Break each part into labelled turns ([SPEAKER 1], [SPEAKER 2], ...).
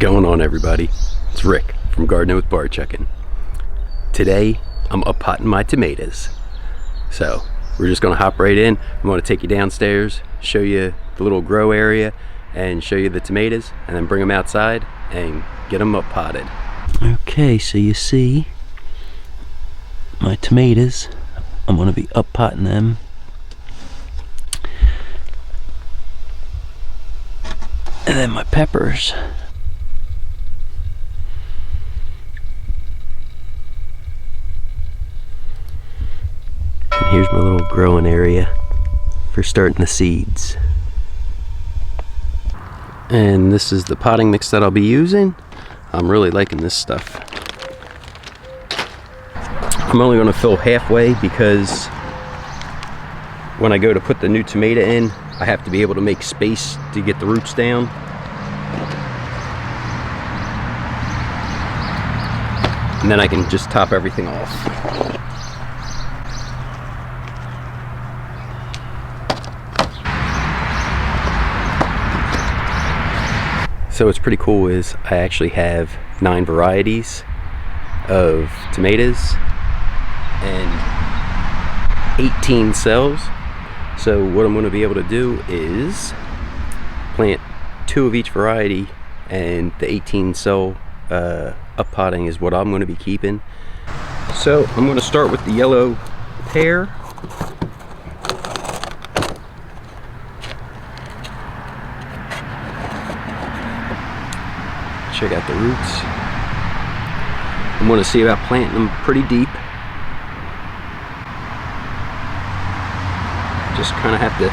[SPEAKER 1] going on, everybody? It's Rick from Gardening with Barchuckin. Today I'm up potting my tomatoes. So we're just gonna hop right in. I'm gonna take you downstairs, show you the little grow area and show you the tomatoes, and then bring them outside and get them up potted. Okay, so you see my tomatoes. I'm gonna be up potting them. And then my peppers. And here's my little growing area for starting the seeds. And this is the potting mix that I'll be using. I'm really liking this stuff. I'm only going to fill halfway because when I go to put the new tomato in, I have to be able to make space to get the roots down. And then I can just top everything off. So what's pretty cool is I actually have 9 varieties of tomatoes and 18 cells. So what I'm going to be able to do is plant 2 of each variety, and the 18 cell up potting is what I'm going to be keeping. So I'm going to start with the yellow pear. Check out the roots. I'm going to see about planting them pretty deep. Just kind of have to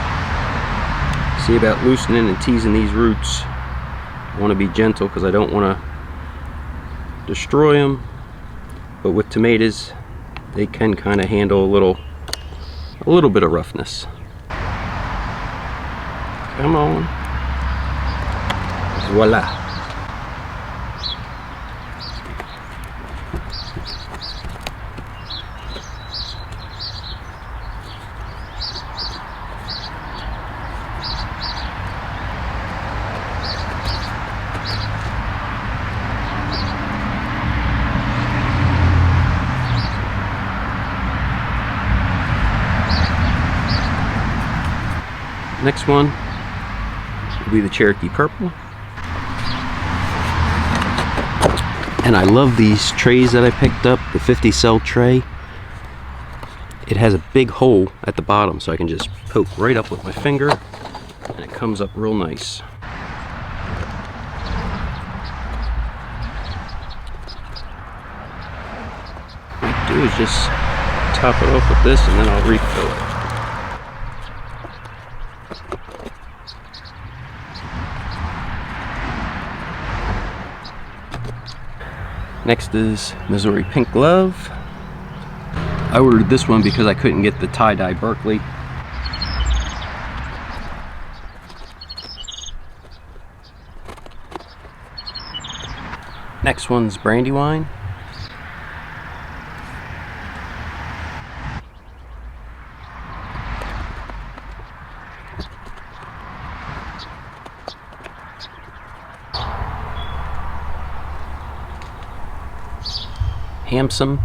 [SPEAKER 1] see about loosening and teasing these roots. I want to be gentle because I don't want to destroy them, but with tomatoes they can kind of handle a little bit of roughness. Come on. Voila. Next one will be the Cherokee Purple. And I love these trays that I picked up, the 50 cell tray. It has a big hole at the bottom, so I can just poke right up with my finger and it comes up real nice. What I do is just top it off with this and then I'll refill it. Next is Missouri Pink Glove. I ordered this one because I couldn't get the tie-dye Berkeley. Next one's Brandywine. Hamson.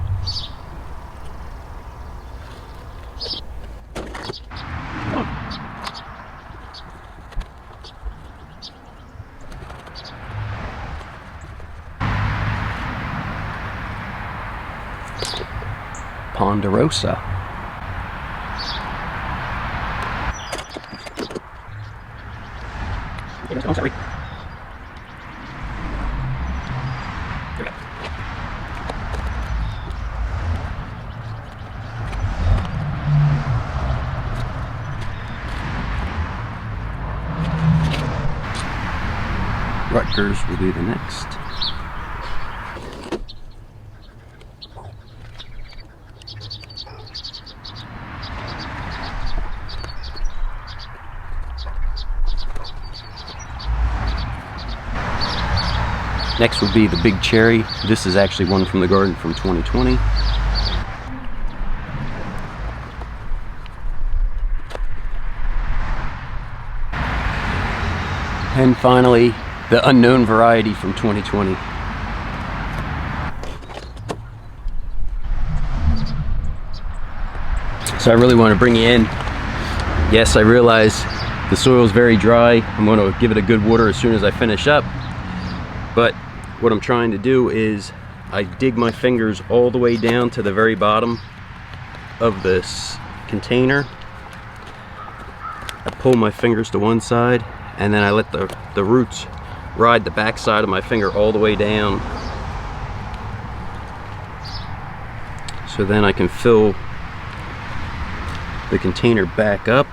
[SPEAKER 1] Ponderosa. Oh, sorry. Rutgers will be the next. Next will be the Big Cherry. This is actually one from the garden from 2020. And finally, The unknown variety from 2020. So I really want to bring you in. Yes, I realize the soil is very dry. I'm going to give it a good water as soon as I finish up. But what I'm trying to do is I dig my fingers all the way down to the very bottom of this container. I pull my fingers to one side, and then I let the roots ride the back side of my finger all the way down. So then I can fill the container back up.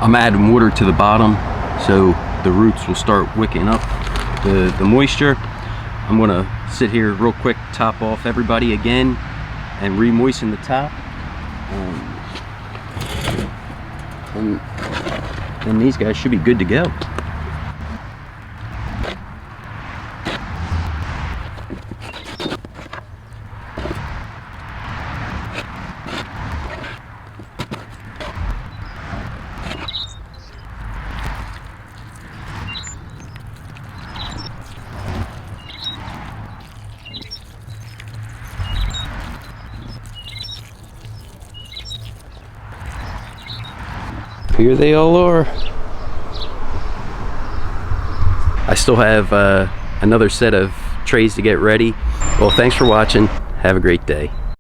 [SPEAKER 1] I'm adding water to the bottom so the roots will start wicking up the moisture. I'm gonna sit here real quick, top off everybody again and re-moisten the top. And these guys should be good to go. Here they all are. I still have another set of trays to get ready. Well, thanks for watching. Have a great day.